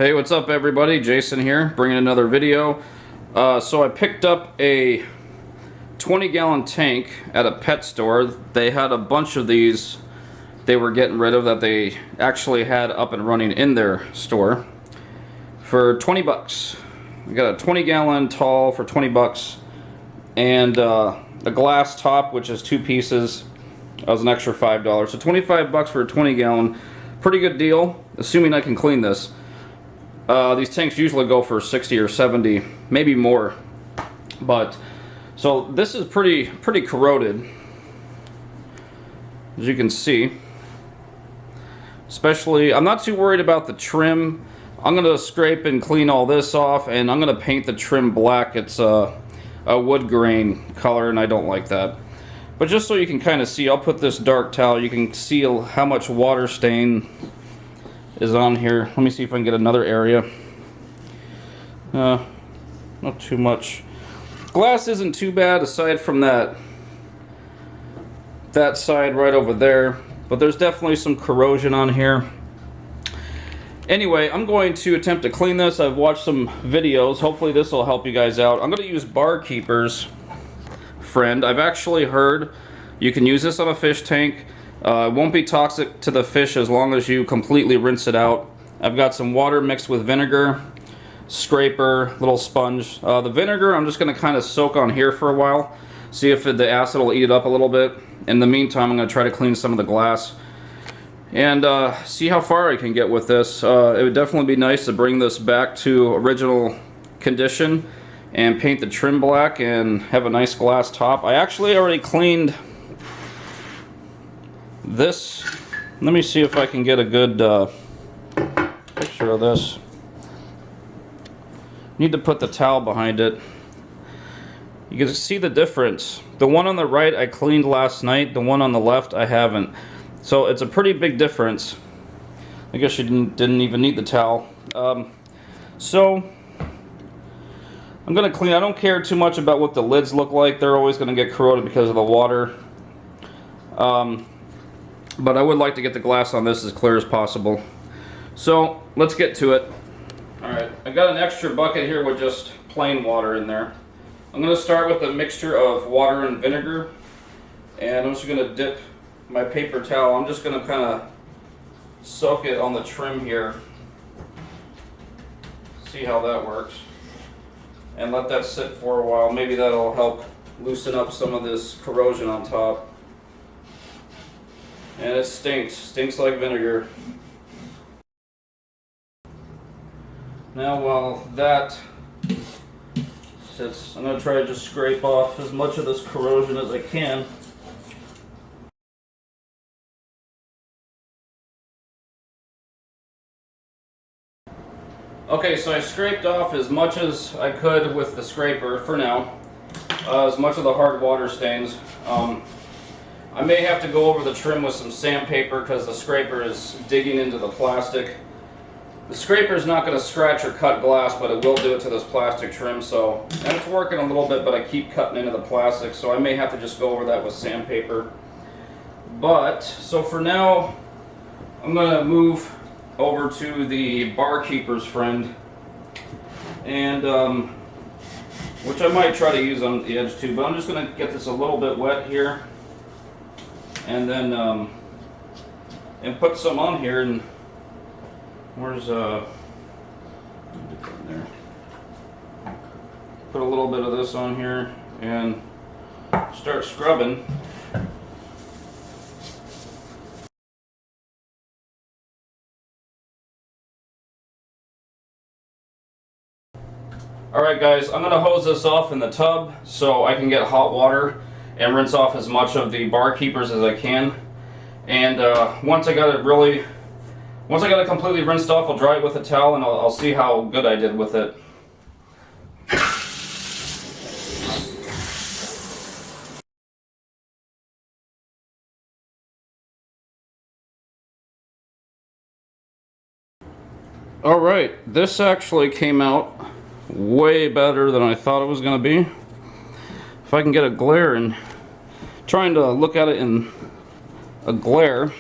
Hey, what's up everybody? Jason here, bringing another video. So I picked up a 20-gallon tank at a pet store. They had a bunch of these they were getting rid of that they actually had up and running in their store for 20 bucks. I got a 20-gallon tall for 20 bucks and a glass top, which is 2 pieces. That was an extra $5. So 25 bucks for a 20-gallon. Pretty good deal, assuming I can clean this. These tanks usually go for 60 or 70, maybe more. But so this is pretty corroded, as you can see. Especially, I'm not too worried about the trim. I'm gonna scrape and clean all this off, and I'm gonna paint the trim black. It's a wood grain color, and I don't like that. But just so you can kind of see, I'll put this dark towel. You can see how much water stain is on here. Let me see if I can get another area. Not too much. Glass isn't too bad aside from that side right over there, but there's definitely some corrosion on here. Anyway, I'm going to attempt to clean this. I've watched some videos. Hopefully this will help you guys out. I'm going to use Barkeeper's Friend. I've actually heard you can use this on a fish tank. It won't be toxic to the fish as long as you completely rinse it out. I've got some water mixed with vinegar, scraper, little sponge. The vinegar I'm just going to kind of soak on here for a while, see if the acid will eat it up a little bit. In the meantime, I'm going to try to clean some of the glass and see how far I can get with this. It would definitely be nice to bring this back to original condition and paint the trim black and have a nice glass top. I actually already cleaned this. Let me see if I can get a good picture of this. Need to put the towel behind it. You can see the difference. The one on the right I cleaned last night, the one on the left I haven't. So it's a pretty big difference. I guess you didn't even need the towel. So I'm gonna clean. I don't care too much about what the lids look like. They're always gonna get corroded because of the water. But I would like to get the glass on this as clear as possible. So let's get to it. Alright, I got an extra bucket here with just plain water in there. I'm going to start with a mixture of water and vinegar. And I'm just going to dip my paper towel. I'm just going to kind of soak it on the trim here. See how that works. And let that sit for a while. Maybe that'll help loosen up some of this corrosion on top. And it stinks like vinegar. Now while that sits, I'm going to try to just scrape off as much of this corrosion as I can. Okay, so I scraped off as much as I could with the scraper for now. As much of the hard water stains. I may have to go over the trim with some sandpaper because the scraper is digging into the plastic. The scraper is not going to scratch or cut glass, but it will do it to this plastic trim. So, and it's working a little bit, but I keep cutting into the plastic, so I may have to just go over that with sandpaper. But, so for now, I'm going to move over to the Barkeeper's Friend, and which I might try to use on the edge too, but I'm just going to get this a little bit wet here. And then and put some on here, and where's there? Put a little bit of this on here and start scrubbing. Alright guys, I'm going to hose this off in the tub so I can get hot water and rinse off as much of the Barkeepers as I can. And once I got it completely rinsed off, I'll dry it with a towel and I'll see how good I did with it. Alright, this actually came out way better than I thought it was going to be. If I can get a glare and trying to look at it in a glare,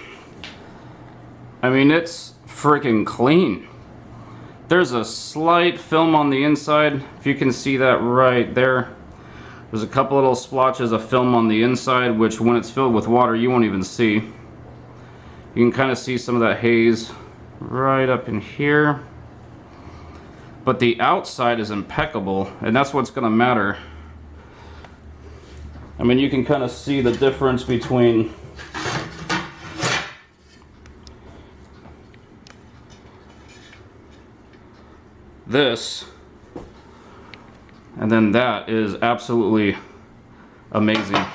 I mean, it's freaking clean. there's a slight film on the inside. If you can see that right there. There's a couple little splotches of film on the inside, which when it's filled with water, you won't even see. You can kind of see some of that haze right up in here. But the outside is impeccable, and that's what's going to matter. I mean, you can kind of see the difference between this and then that is absolutely amazing.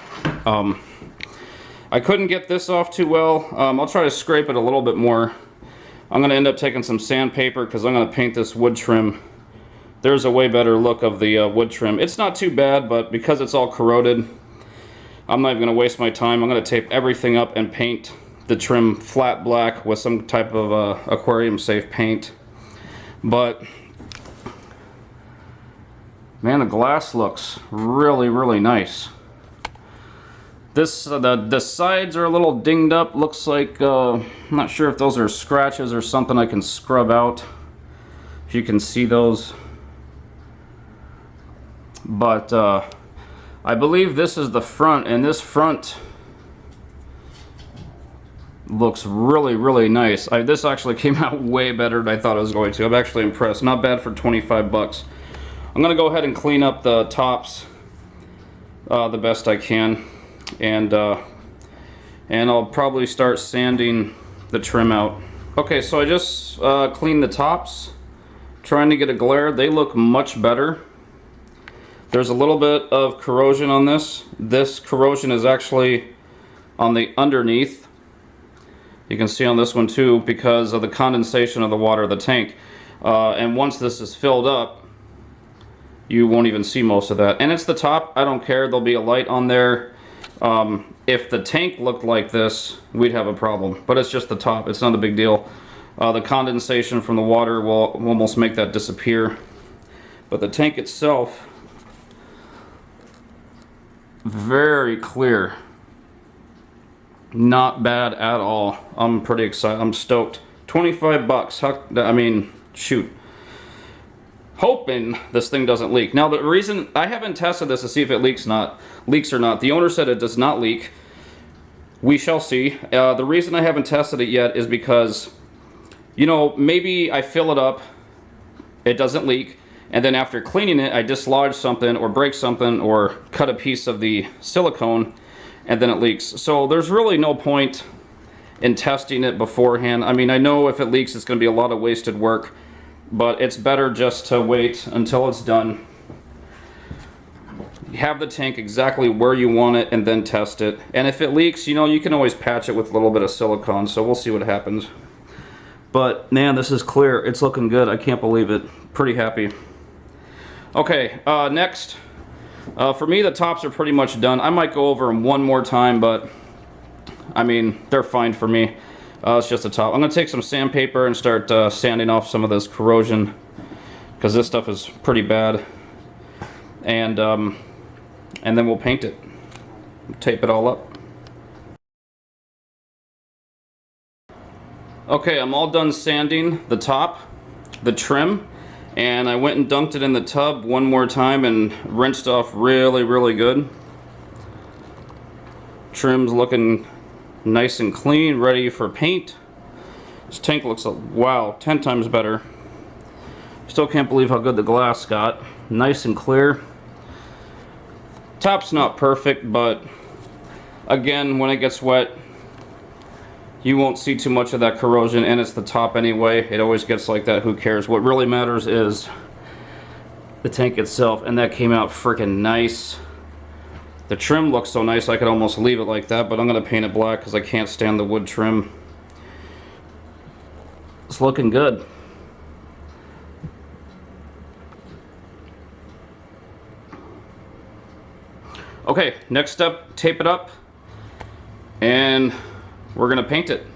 I couldn't get this off too well. I'll try to scrape it a little bit more. I'm going to end up taking some sandpaper because I'm going to paint this wood trim. There's a way better look of the wood trim. It's not too bad, but because it's all corroded, I'm not even going to waste my time. I'm going to tape everything up and paint the trim flat black with some type of aquarium safe paint. But man, the glass looks really, really nice. This the sides are a little dinged up. Looks like I'm not sure if those are scratches or something I can scrub out. If you can see those, but I believe this is the front, and this front looks really, really nice. This actually came out way better than I thought it was going to. I'm actually impressed. Not bad for 25 bucks. I'm gonna go ahead and clean up the tops the best I can, and I'll probably start sanding the trim out. Okay, so I just cleaned the tops, trying to get a glare. They look much better. There's a little bit of corrosion on this. This corrosion is actually on the underneath. You can see on this one too, because of the condensation of the water of the tank. And once this is filled up, you won't even see most of that. And it's the top. I don't care. There'll be a light on there. If the tank looked like this, we'd have a problem. But it's just the top. It's not a big deal. The condensation from the water will almost make that disappear. But the tank itself, very clear. Not bad at all. I'm pretty excited. I'm stoked. 25 bucks. I mean, shoot. Hoping this thing doesn't leak. Now, the reason I haven't tested this to see if it leaks or not. The owner said it does not leak. We shall see. The reason I haven't tested it yet is because, you know, maybe I fill it up, it doesn't leak, and then after cleaning it, I dislodge something or break something or cut a piece of the silicone, and then it leaks. So there's really no point in testing it beforehand. I mean, I know if it leaks, it's going to be a lot of wasted work. But it's better just to wait until it's done. Have the tank exactly where you want it and then test it. And if it leaks, you know, you can always patch it with a little bit of silicone, so we'll see what happens. But man, this is clear. It's looking good. I can't believe it. Pretty happy. Okay, next. For me, the tops are pretty much done. I might go over them one more time, but I mean, they're fine for me. It's just the top. I'm going to take some sandpaper and start sanding off some of this corrosion, because this stuff is pretty bad. And then we'll paint it. Tape it all up. Okay, I'm all done sanding the top, the trim, and I went and dunked it in the tub one more time and rinsed off really, really good. Trim's looking nice and clean, ready for paint. This tank looks, wow, 10 times better. Still can't believe how good the glass got. Nice and clear. Top's not perfect, but again, when it gets wet, you won't see too much of that corrosion, and it's the top anyway. It always gets like that. Who cares? What really matters is the tank itself, and that came out freaking nice. The trim looks so nice I could almost leave it like that, but I'm going to paint it black because I can't stand the wood trim. It's looking good. Okay, next step, tape it up, and we're going to paint it.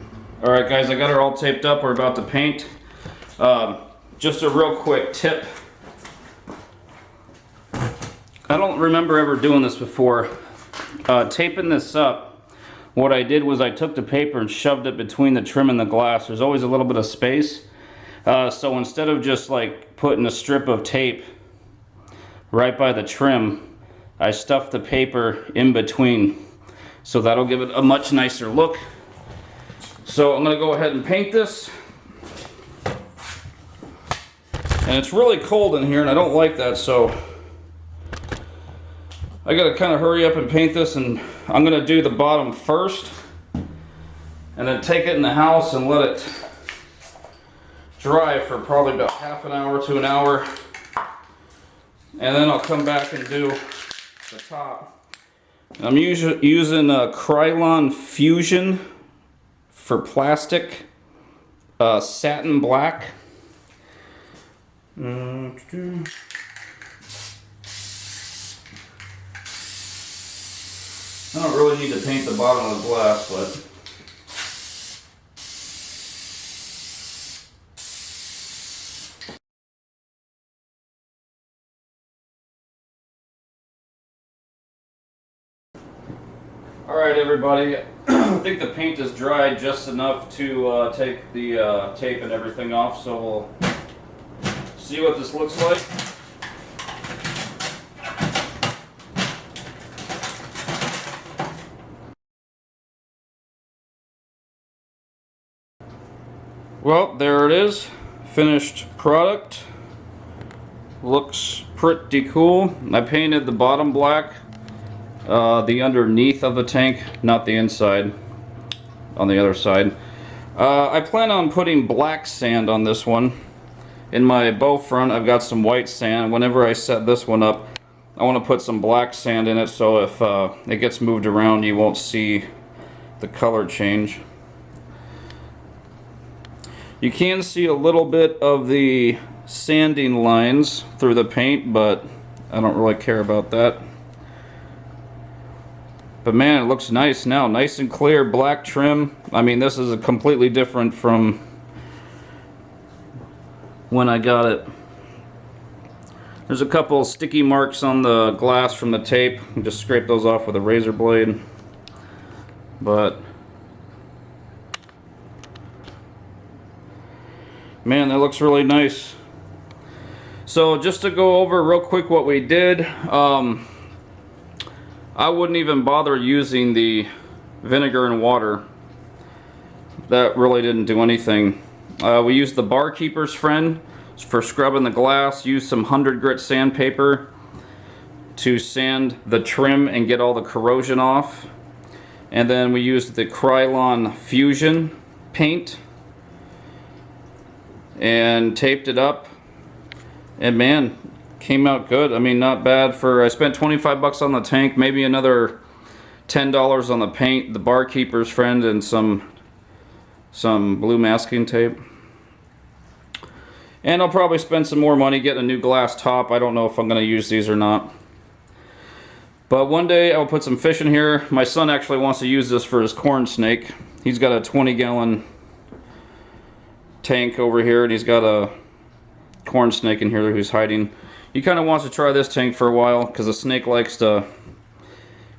Alright guys, I got her all taped up. We're about to paint. Just a real quick tip. I don't remember ever doing this before. Taping this up, what I did was I took the paper and shoved it between the trim and the glass. There's always a little bit of space. So instead of just like putting a strip of tape right by the trim, I stuffed the paper in between. So that'll give it a much nicer look. So I'm going to go ahead and paint this. And it's really cold in here and I don't like that, so I got to kind of hurry up and paint this, and I'm going to do the bottom first and then take it in the house and let it dry for probably about half an hour to an hour, and then I'll come back and do the top. I'm using Krylon Fusion for plastic, satin black. I don't really need to paint the bottom of the glass, but alright everybody, I think the paint is dried just enough to take the tape and everything off, so we'll see what this looks like. Well, there it is, finished product. Looks pretty cool. I painted the bottom black, the underneath of the tank, not the inside, on the other side. I plan on putting black sand on this one. In my bow front, I've got some white sand. Whenever I set this one up, I want to put some black sand in it, so if it gets moved around, you won't see the color change. You can see a little bit of the sanding lines through the paint, but I don't really care about that. But man, it looks nice now. Nice and clear, black trim. I mean, this is a completely different from when I got it. There's a couple sticky marks on the glass from the tape. You just scrape those off with a razor blade. But man, that looks really nice. So just to go over real quick what we did, I wouldn't even bother using the vinegar and water. That really didn't do anything. We used the barkeeper's friend for scrubbing the glass. Used some 100 grit sandpaper to sand the trim and get all the corrosion off. And then we used the Krylon Fusion paint and taped it up. And man, came out good. I mean, not bad for, I spent 25 bucks on the tank, maybe another $10 on the paint, the barkeeper's friend, and some blue masking tape. And I'll probably spend some more money getting a new glass top. I don't know if I'm going to use these or not. But one day I'll put some fish in here. My son actually wants to use this for his corn snake. He's got a 20-gallon tank over here, and he's got a corn snake in here who's hiding. He kind of wants to try this tank for a while because the snake likes to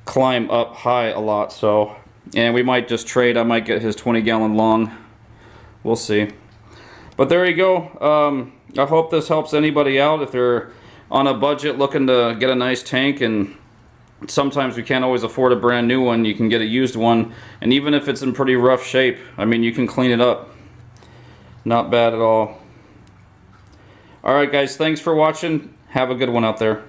climb up high a lot. So, and we might just trade. I might get his 20-gallon long. We'll see. But there you go. I hope this helps anybody out if they're on a budget looking to get a nice tank, and sometimes we can't always afford a brand new one. You can get a used one, and even if it's in pretty rough shape, I mean, you can clean it up. Not bad at all. Alright guys, thanks for watching. Have a good one out there.